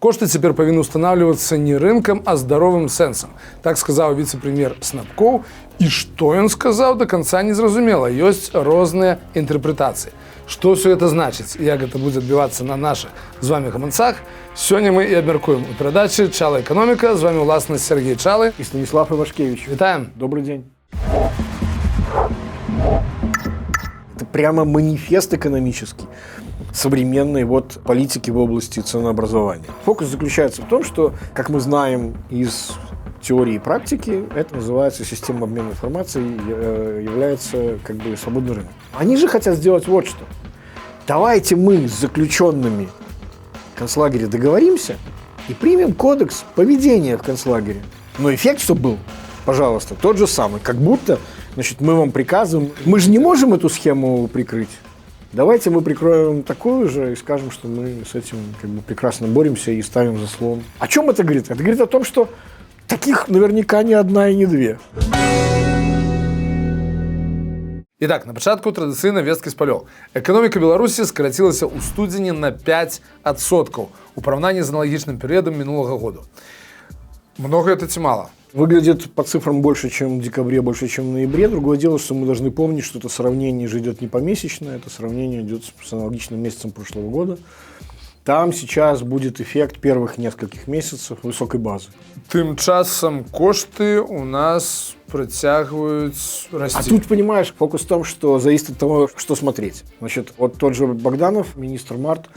Кошты цяпер павінны ўстанаўлівацца не рынкам, а здаровым сэнсам. Так сказаў віцэ-прэм'ер Снапкоў. І што ён сказаў, да канца незразумела. Ёсць розныя інтэрпрэтацыі. Што ўсё гэта значыць і як гэта будзе адбівацца на нашых з вами гаманцах, сёння мы і абмяркуем у перадачы «Чала экономика». З вами уласна Сергей Чалы и Станислав Ивашкевич. Витаем. Добрый день. Это прямо манифест экономический современной политики в области ценообразования. Фокус заключается в том, что, как мы знаем из теории и практики, это называется система обмена информацией, является свободный рынок. Они же хотят сделать вот что. Давайте мы с заключенными в концлагере договоримся и примем кодекс поведения в концлагере. Но эффект, чтобы был, пожалуйста, тот же самый. Как будто, мы вам приказываем. Мы же не можем эту схему прикрыть. Давайте мы прикроем такую же и скажем, что мы с этим прекрасно боремся и ставим заслон. О чем это говорит? Это говорит о том, что таких наверняка не одна и не две. Итак, на пачатку традыцыйна весткі з палёў. Эканоміка Беларусі скарацілася ў студзені на 5% у параўнанні з аналагічным перыядам мінулага году. Много это ці мало? Выглядит по цифрам больше, чем в декабре, больше, чем в ноябре. Другое дело, что мы должны помнить, что это сравнение же идет не помесячно, это сравнение идет с аналогичным месяцем прошлого года. Там сейчас будет эффект первых нескольких месяцев высокой базы. Тым часам кошты у нас працягваюць расці. А тут, понимаешь, фокус в том, что зависит от того, что смотреть. Тот же Богданов, министр МАРТ,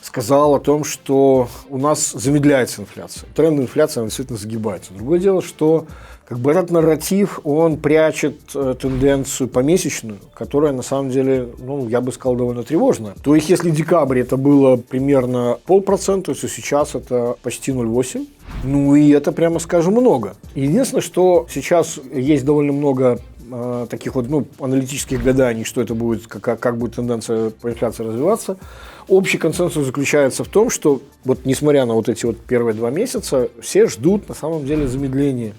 сказал о том, что у нас замедляется инфляция. Тренд инфляции действительно загибается. Другое дело, что этот нарратив, он прячет тенденцию помесячную, которая на самом деле, я бы сказал, довольно тревожная. То есть, если в декабре это было примерно 0,5%, то сейчас это почти 0,8%. И это, прямо скажем, много. Единственное, что сейчас есть довольно много таких аналитических гаданий, что это будет, как будет тенденция по инфляции развиваться. Общий консенсус заключается в том, что несмотря на эти первые 2 месяца, все ждут на самом деле замедления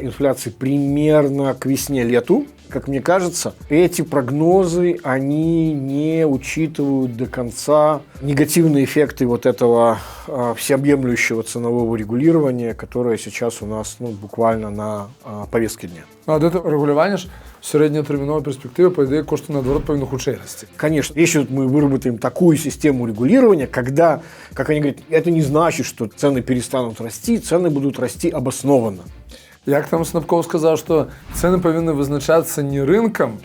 инфляции примерно к весне-лету. Как мне кажется, эти прогнозы, они не учитывают до конца негативные эффекты этого всеобъемлющего ценового регулирования, которое сейчас у нас буквально на повестке дня. А это регулирование в среднетерминовой перспективе, по идее, кошты наоборот повинны худшей расти. Конечно. Если мы выработаем такую систему регулирования, когда, как они говорят, это не значит, что цены перестанут расти, цены будут расти обоснованно. Як там Снапкоў сказал, что цены повинны вызначаться не рынком,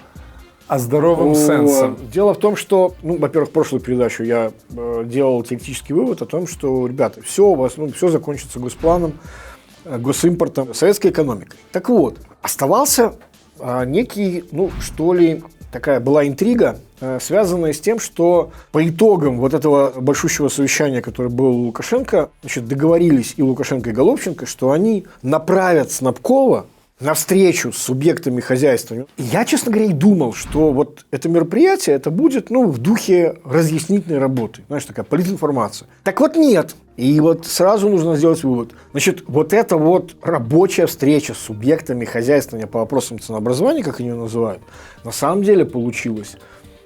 а здоровым сенсом. Дело в том, что, во-первых, в прошлую передачу я делал теоретический вывод о том, что, ребята, все у вас, все закончится госпланом, госимпортом, советской экономикой. Так вот, оставался некий, такая была интрига, связанная с тем, что по итогам этого большущего совещания, которое было у Лукашенко, договорились и Лукашенко, и Головченко, что они направят Снапкова на встречу с субъектами хозяйства. И я, честно говоря, и думал, что это мероприятие, это будет, в духе разъяснительной работы. Такая политинформация. Так нет. И сразу нужно сделать вывод. Эта рабочая встреча с субъектами хозяйствования по вопросам ценообразования, как они ее называют, на самом деле получилась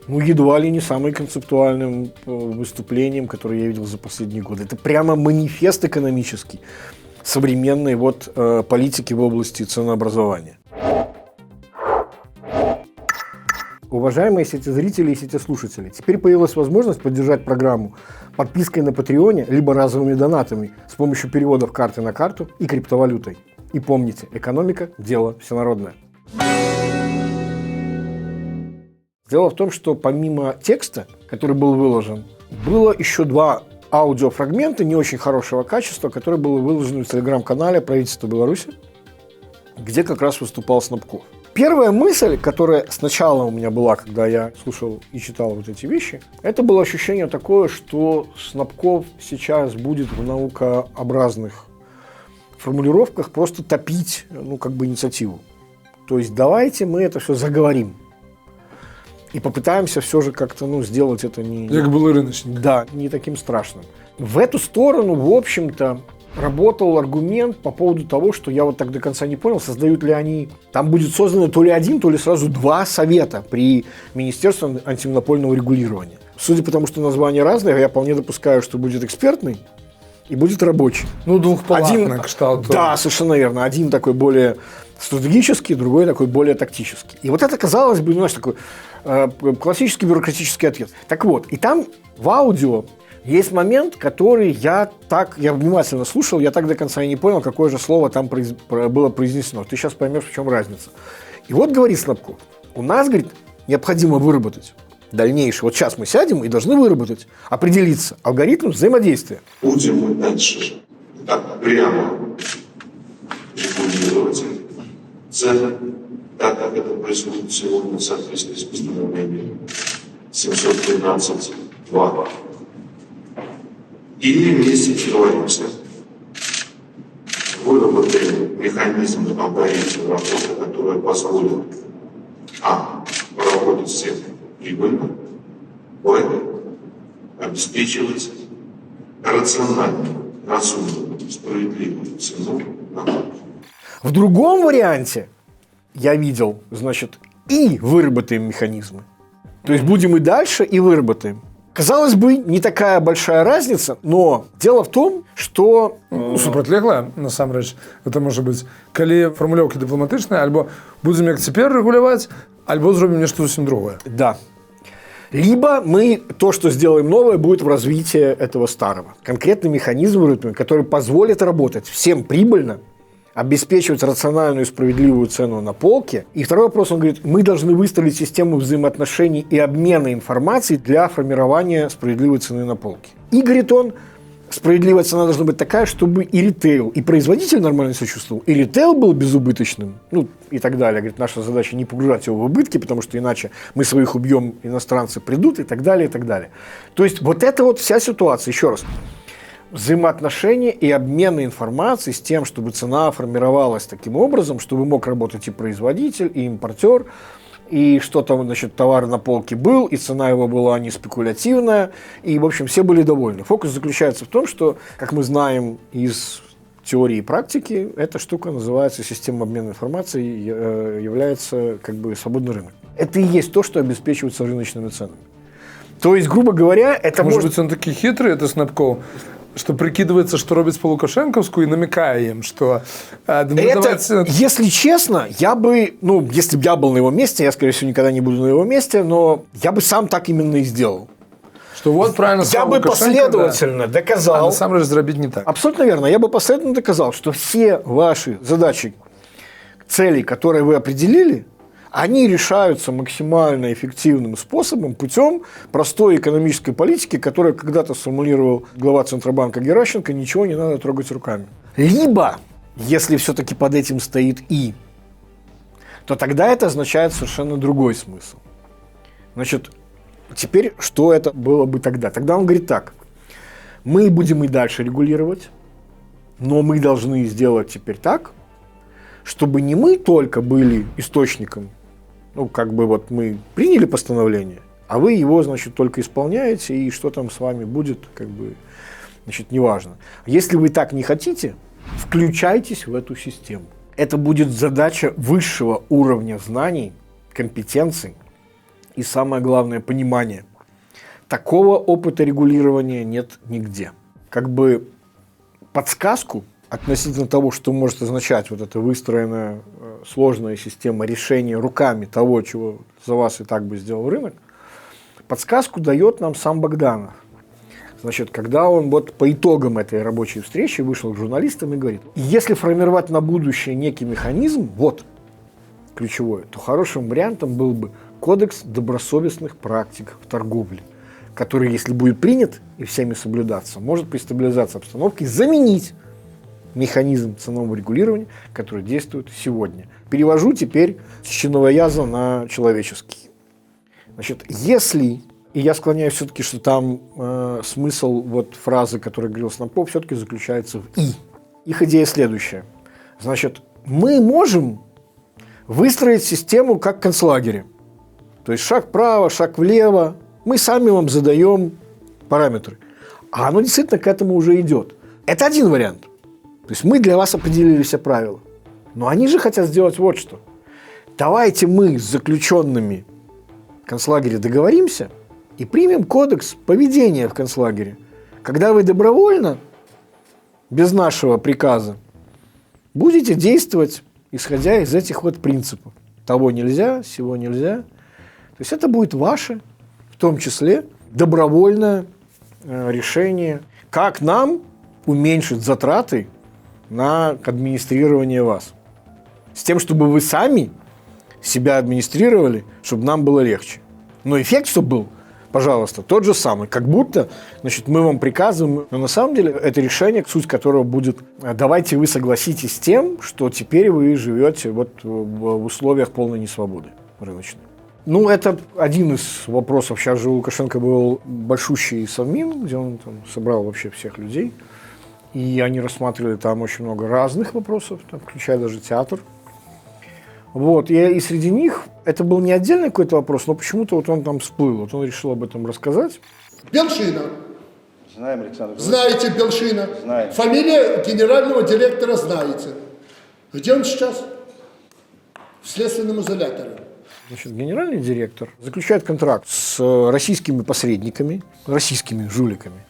едва ли не самым концептуальным выступлением, которое я видел за последние годы. Это прямо манифест экономический современной политики в области ценообразования. Уважаемые сетезрители и сетеслушатели, теперь появилась возможность поддержать программу подпиской на Патреоне либо разовыми донатами с помощью переводов карты на карту и криптовалютой. И помните, экономика – дело всенародное. Дело в том, что помимо текста, который был выложен, было еще 2 аудиофрагмента не очень хорошего качества, которые были выложены в телеграм-канале правительства Беларуси, где как раз выступал Снапков. Первая мысль, которая сначала у меня была, когда я слушал и читал эти вещи, это было ощущение такое, что Снапков сейчас будет в наукообразных формулировках просто топить, инициативу. То есть давайте мы это все заговорим. И попытаемся все же как-то сделать это не... Как было рыночник. Да, не таким страшным. В эту сторону, в общем-то, работал аргумент по поводу того, что я так до конца не понял, создают ли они... Там будет создано то ли 1, то ли сразу 2 совета при Министерстве антимонопольного регулирования. Судя по тому, что названия разные, я вполне допускаю, что будет экспертный и будет рабочий. Ну, двухпалатный кшталт. Да, совершенно верно. Один такой более стратегический, другой такой более тактический. И вот это, казалось бы, знаешь, такой классический бюрократический ответ. Так вот, и там в аудио есть момент, который я внимательно слушал, я так до конца и не понял, какое же слово там было произнесено. Ты сейчас поймешь, в чем разница. И вот говорит Снапков, у нас, говорит, необходимо выработать дальнейшее. Вот сейчас мы сядем и должны выработать, определиться алгоритм взаимодействия. Будем мы дальше так прямо регулировать цены, так как это происходит сегодня в соответствии с постановлением 713.2. Или вместе договоримся, выработаем механизм алгоритма работы, который позволит проводить всех прибыльно, обеспечивать рациональную, разумную, справедливую цену на рынке. В другом варианте я видел, значит, и выработаем механизмы. То есть будем и дальше, и выработаем. Казалось бы, не такая большая разница, но дело в том, что... Супрацьлеглая, насамрэч, это может быть, калі фармулёўкі дыпламатычныя, альбо будзем як цяпер рэгуляваць, альбо зробім нешта зусім другое. Да. Либо мы то, что сделаем новое, будет в развитии этого старого. Конкретный механизм, который позволит работать всем прибыльно, обеспечивать рациональную и справедливую цену на полке. И второй вопрос, он говорит, мы должны выстроить систему взаимоотношений и обмена информацией для формирования справедливой цены на полке. И, говорит он, справедливая цена должна быть такая, чтобы и ритейл, и производитель нормально себя чувствовал, и ритейл был безубыточным, ну и так далее. Говорит, наша задача не погружать его в убытки, потому что иначе мы своих убьем, иностранцы придут, и так далее, и так далее. То есть вот это вот вся ситуация, еще раз. Взаимоотношения и обмена информацией с тем, чтобы цена формировалась таким образом, чтобы мог работать и производитель, и импортер, и что там, значит, товар на полке был, и цена его была не спекулятивная, и, в общем, все были довольны. Фокус заключается в том, что, как мы знаем из теории и практики, эта штука называется система обмена информацией, является как бы свободный рынок. Это и есть то, что обеспечивается рыночными ценами. То есть, грубо говоря, это может быть, он такой хитрый, это Снапков, что прикидывается, что робит по Лукашенковскую и намекая им, что... Если честно, я бы... Ну, если бы я был на его месте, я, скорее всего, никогда не буду на его месте, но я бы сам так именно и сделал. Что вот правильно я бы последовательно доказал... А на самом деле зарабить не так. Абсолютно верно. Я бы последовательно доказал, что все ваши задачи, цели, которые вы определили, они решаются максимально эффективным способом путем простой экономической политики, которую когда-то сформулировал глава Центробанка Геращенко, ничего не надо трогать руками. Либо, если все-таки под этим стоит «и», то тогда это означает совершенно другой смысл. Значит, теперь что это было бы тогда? Тогда он говорит так. Мы будем и дальше регулировать, но мы должны сделать теперь так, чтобы не мы только были источником, ну, как бы вот мы приняли постановление, а вы его, значит, только исполняете, и что там с вами будет, как бы, значит, неважно. Если вы так не хотите, включайтесь в эту систему. Это будет задача высшего уровня знаний, компетенций и, самое главное, понимания. Такого опыта регулирования нет нигде. Как бы подсказку относительно того, что может означать вот эта выстроенная сложная система решения руками того, чего за вас и так бы сделал рынок, подсказку дает нам сам Богданов. Значит, когда он вот по итогам этой рабочей встречи вышел к журналистам и говорит, если формировать на будущее некий механизм, вот ключевое, то хорошим вариантом был бы кодекс добросовестных практик в торговле, который, если будет принят и всеми соблюдаться, может при стабилизации обстановки заменить механизм ценового регулирования, который действует сегодня. Перевожу теперь с чиновояза на человеческий. Значит, если, и я склоняюсь все-таки, что там смысл вот фразы, которую говорил Снапков, все-таки заключается в «и». Их идея следующая. Значит, мы можем выстроить систему как в концлагере. То есть шаг вправо, шаг влево. Мы сами вам задаем параметры. А оно действительно к этому уже идет. Это один вариант. То есть мы для вас определили все правила. Но они же хотят сделать вот что. Давайте мы с заключенными в концлагере договоримся и примем кодекс поведения в концлагере. Когда вы добровольно без нашего приказа, будете действовать, исходя из этих вот принципов. Того нельзя, сего нельзя. То есть это будет ваше, в том числе, добровольное решение, как нам уменьшить затраты на администрирование вас. С тем, чтобы вы сами себя администрировали, чтобы нам было легче. Но эффект, чтобы был, пожалуйста, тот же самый. Как будто, значит, мы вам приказываем, но на самом деле это решение, суть которого будет: давайте вы согласитесь с тем, что теперь вы живете вот в условиях полной несвободы рыночной. Ну, это один из вопросов. Сейчас же у Лукашенко был большущий Совмин, где он там собрал вообще всех людей. И они рассматривали там очень много разных вопросов, там, включая даже театр. Вот. И среди них это был не отдельный какой-то вопрос, но почему-то вот он там всплыл. Вот он решил об этом рассказать. Белшина. Знаем, Александр Григорьевич. Знаете Белшина? Знаем. Фамилия генерального директора знаете. Где он сейчас? В следственном изоляторе. Значит, генеральный директор заключает контракт с российскими посредниками, российскими жуликами,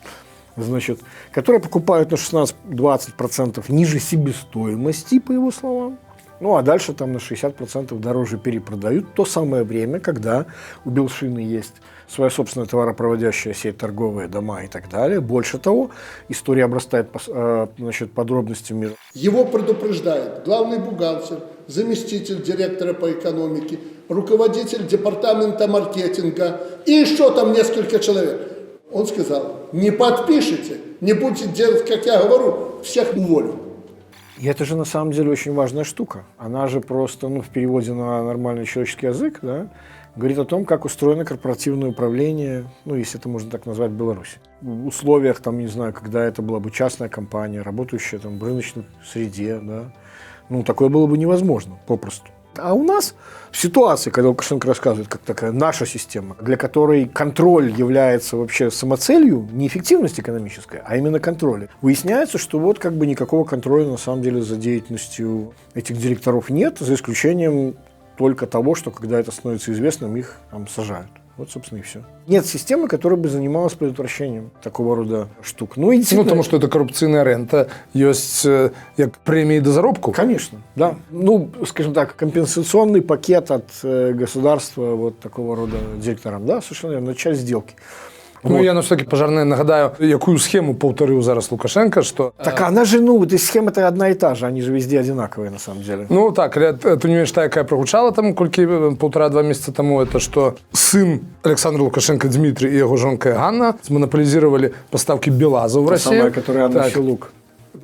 значит, которые покупают на 16-20% ниже себестоимости, по его словам. Ну, а дальше там на 60% дороже перепродают. То самое время, когда у Белшины есть своя собственная товаропроводящая сеть, торговые дома и так далее. Больше того, история обрастает, значит, подробностями. Его предупреждает главный бухгалтер, заместитель директора по экономике, руководитель департамента маркетинга и еще там несколько человек. Он сказал: не подпишите, не будете делать, как я говорю, всех уволю. И это же на самом деле очень важная штука. Она же просто, в переводе на нормальный человеческий язык, да, говорит о том, как устроено корпоративное управление, если это можно так назвать, в Беларуси. В условиях, там, не знаю, когда это была бы частная компания, работающая там в рыночной среде, да, такое было бы невозможно попросту. А у нас в ситуации, когда Лукашенко рассказывает, как такая наша система, для которой контроль является вообще самоцелью, не эффективность экономическая, а именно контроль, выясняется, что вот как бы никакого контроля на самом деле за деятельностью этих директоров нет, за исключением только того, что когда это становится известным, их там сажают. Вот, собственно, и все. Нет системы, которая бы занималась предотвращением такого рода штук. Потому что это коррупционная рента, есть как премии до заработку. Конечно, да. Скажем так, компенсационный пакет от государства вот такого рода директорам, да, совершенно верно, часть сделки. Я на всякий пожарный нагадаю, якую схему повторил зараз Лукашенко, что... Так она же, схема-то одна и та же, они же везде одинаковые на самом деле. Ты не та, яка прогучала там колькі 1,5-2 месяца тому, это что сын Александра Лукашенко Дмитрий и его жонка Ганна монополизировали поставки Белаза в Россию. Самая, которая Анна Филук.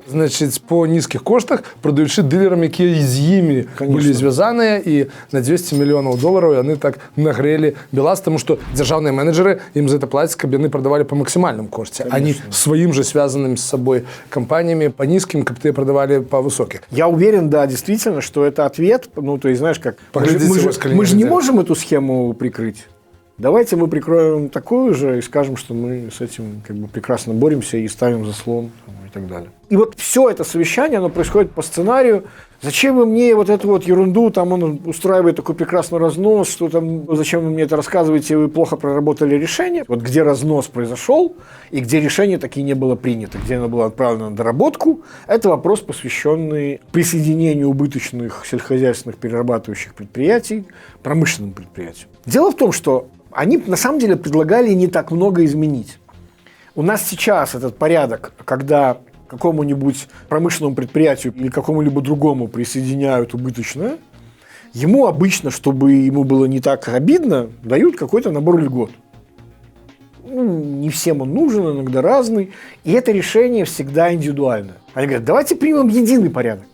Значит, по низких коштах, продаючи дилерам, які з ими были звязаны, и на $200 миллионов они так нагрели Белаз, потому что державные менеджеры им за это платят, как они продавали по максимальному коште. Они своим же связанным с собой компаниями по низким, как ты продавали по высоким. Я уверен, да, действительно, что это ответ, то есть, знаешь, как... Мы же не можем эту схему прикрыть. Давайте мы прикроем такую же и скажем, что мы с этим как бы прекрасно боремся и ставим заслон и так далее. И вот все это совещание, оно происходит по сценарию. Зачем вы мне вот эту вот ерунду, там он устраивает такой прекрасный разнос, что там, зачем вы мне это рассказываете, вы плохо проработали решение. Вот где разнос произошел и где решение таки не было принято, где оно было отправлено на доработку, это вопрос, посвященный присоединению убыточных сельскохозяйственных перерабатывающих предприятий к промышленным предприятиям. Дело в том, что они на самом деле предлагали не так много изменить. У нас сейчас этот порядок, когда какому-нибудь промышленному предприятию или какому-либо другому присоединяют убыточное, ему обычно, чтобы ему было не так обидно, дают какой-то набор льгот. Не всем он нужен, иногда разный. И это решение всегда индивидуальное. Они говорят, давайте примем единый порядок,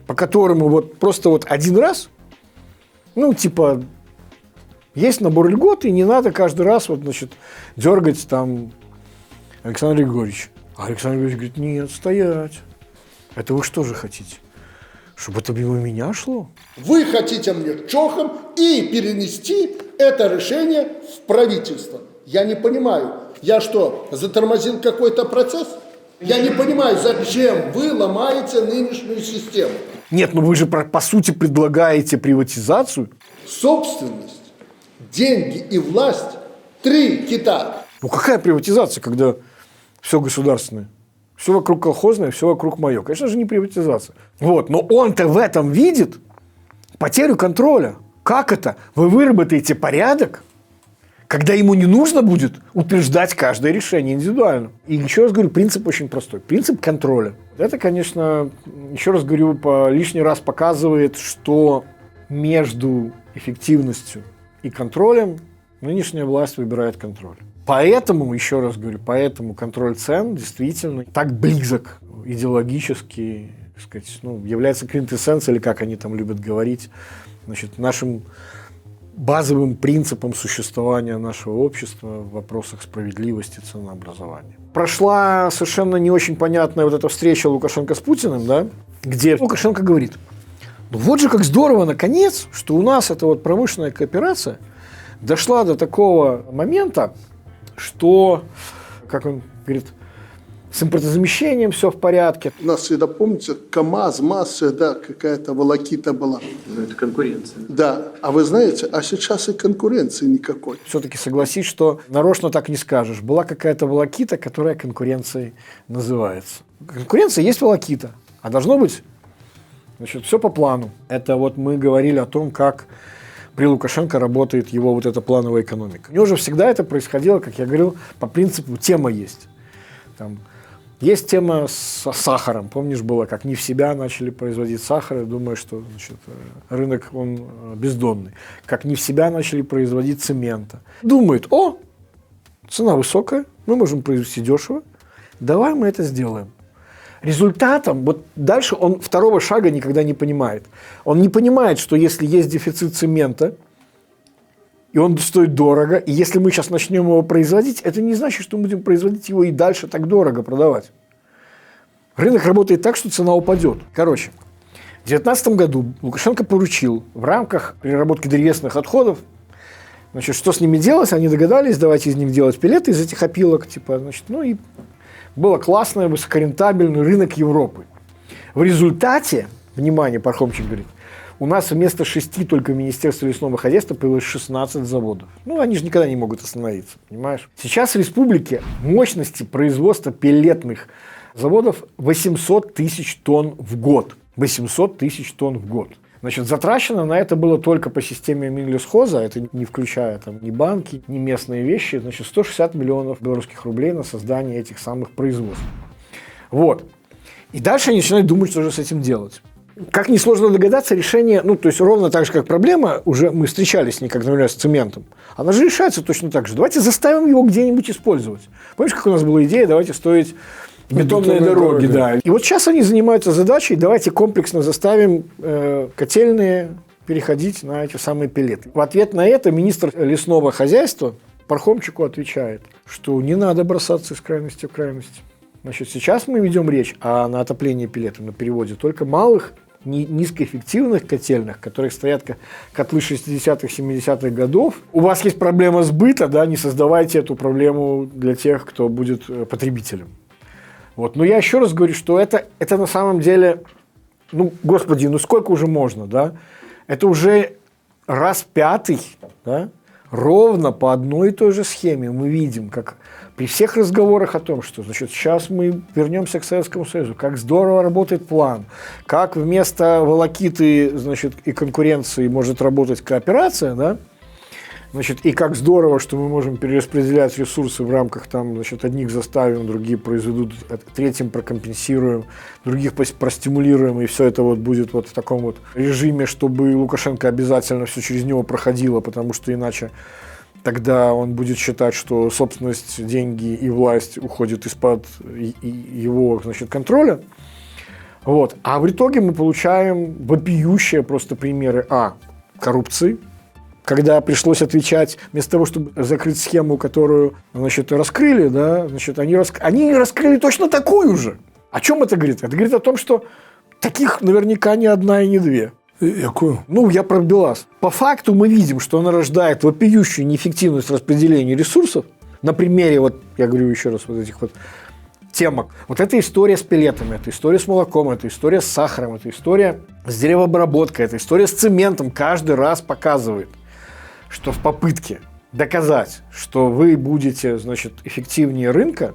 по которому вот просто вот один раз, есть набор льгот, и не надо каждый раз дергать там Александра Григорьевича. А Александр Григорьевич говорит, нет, стоять. Это вы что же хотите? Чтобы это мимо меня шло? Вы хотите мне чохом и перенести это решение в правительство. Я не понимаю. Я что, затормозил какой-то процесс? Я не понимаю, зачем вы ломаете нынешнюю систему? Нет, вы же по сути предлагаете приватизацию. Собственность, деньги и власть – 3 кита. Какая приватизация, когда все государственное? Все вокруг колхозное, все вокруг мое. Конечно же, не приватизация. Вот. Но он-то в этом видит потерю контроля. Как это? Вы выработаете порядок, когда ему не нужно будет утверждать каждое решение индивидуально. И еще раз говорю, принцип очень простой. Принцип контроля. Это, конечно, еще раз говорю, лишний раз показывает, что между эффективностью и контролем нынешняя власть выбирает контроль. Поэтому, еще раз говорю, поэтому контроль цен действительно так близок идеологически, так сказать, является квинтэссенцией, или как они там любят говорить, значит, нашим базовым принципом существования нашего общества в вопросах справедливости ценообразования. Прошла совершенно не очень понятная вот эта встреча Лукашенко с Путиным, да, где Лукашенко говорит: ну вот же как здорово, наконец, что у нас эта вот промышленная кооперация дошла до такого момента, что, как он говорит, с импортозамещением все в порядке. У нас всегда, помните, КАМАЗ, МАЗ, всегда какая-то волокита была. Ну, это конкуренция. Да, а вы знаете, а сейчас и конкуренции никакой. Все-таки согласись, что нарочно так не скажешь. Была какая-то волокита, которая конкуренцией называется. Конкуренция есть волокита, а должно быть, значит, все по плану. Это вот мы говорили о том, как при Лукашенко работает его вот эта плановая экономика. У него же всегда это происходило, как я говорил, по принципу тема есть. Там есть тема с сахаром. Помнишь, было, как не в себя начали производить сахар, и думаю, что, значит, рынок, он бездонный. Как не в себя начали производить цемента. Думают: о, цена высокая, мы можем произвести дешево, давай мы это сделаем. Результатом, вот дальше он второго шага никогда не понимает. Он не понимает, что если есть дефицит цемента, и он стоит дорого, и если мы сейчас начнем его производить, это не значит, что мы будем производить его и дальше так дорого продавать. Рынок работает так, что цена упадет. Короче, в 2019 году Лукашенко поручил в рамках переработки древесных отходов, значит, что с ними делать, они догадались, давайте из них делать пелеты, из этих опилок, типа, значит, ну и было классный, высокорентабельный рынок Европы. В результате, внимание, Пархомчик говорит, у нас вместо 6 только в Министерстве лесного хозяйства появилось 16 заводов. Ну, они же никогда не могут остановиться, понимаешь? Сейчас в республике мощности производства пеллетных заводов 800 тысяч тонн в год. 800 тысяч тонн в год. Значит, затрачено на это было только по системе Минлесхоза, это не включая там ни банки, ни местные вещи, значит, 160 миллионов белорусских рублей на создание этих самых производств. Вот. И дальше они начинают думать, что же с этим делать. Как несложно догадаться, решение, ну, то есть ровно так же, как проблема, уже мы встречались с ней, как, например, с цементом, она же решается точно так же. Давайте заставим его где-нибудь использовать. Помнишь, как у нас была идея, давайте строить бетонные дороги, да. И вот сейчас они занимаются задачей, давайте комплексно заставим котельные переходить на эти самые пеллеты. В ответ на это министр лесного хозяйства Пархомчику отвечает, что не надо бросаться из крайности в крайность. Значит, сейчас мы ведем речь на отоплении пеллетом, на переводе только малых, низкоэффективных котельных, которые стоят котлы 60-х, 70-х годов. У вас есть проблема сбыта, да, не создавайте эту проблему для тех, кто будет потребителем. Вот. Но я еще раз говорю, что это на самом деле, ну, господи, ну сколько уже можно, да? Это уже раз пятый, да? Ровно по одной и той же схеме мы видим, как при всех разговорах о том, что, значит, сейчас мы вернемся к Советскому Союзу, как здорово работает план, как вместо волокиты, значит, и конкуренции может работать кооперация, да? Значит, и как здорово, что мы можем перераспределять ресурсы в рамках, там, значит, одних заставим, другие произведут, третьим прокомпенсируем, других простимулируем, и все это вот будет вот в таком вот режиме, чтобы Лукашенко обязательно все через него проходило, потому что иначе тогда он будет считать, что собственность, деньги и власть уходят из-под его, значит, контроля. Вот. А в итоге мы получаем вопиющие просто примеры коррупции, когда пришлось отвечать, вместо того, чтобы закрыть схему, которую, значит, раскрыли, да, значит, они раскрыли точно такую же. О чем это говорит? Это говорит о том, что таких наверняка не одна и не две. Какую? Ну, я про БелАЗ. По факту мы видим, что она рождает вопиющую неэффективность распределения ресурсов. На примере, вот, я говорю еще раз, вот этих вот темок. Вот эта история с пеллетами, это история с молоком, это история с сахаром, это история с деревообработкой, это история с цементом каждый раз показывает, что в попытке доказать, что вы будете, значит, эффективнее рынка,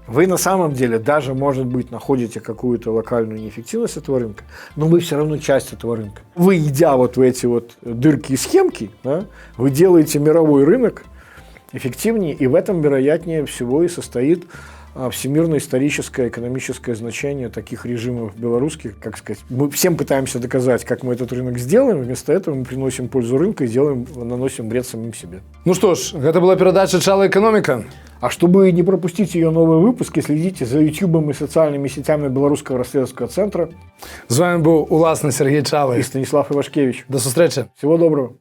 Вы на самом деле даже, может быть, находите какую-то локальную неэффективность этого рынка, но вы все равно часть этого рынка. Вы, идя вот в эти вот дырки и схемки, да, вы делаете мировой рынок эффективнее, и в этом, вероятнее всего, и состоит всемирное историческое, экономическое значение таких режимов белорусских, как сказать. Мы всем пытаемся доказать, как мы этот рынок сделаем, вместо этого мы приносим пользу рынку и наносим вред самим себе. Ну что ж, гэта была перадача «Чала экономика». А чтобы не пропустить ее новые выпуски, следите за YouTube и социальными сетями Белорусского расследовательского центра. З вами був уласний Сергій Чалий. И Станислав Ивашкевич. До зустрічі. Всего доброго.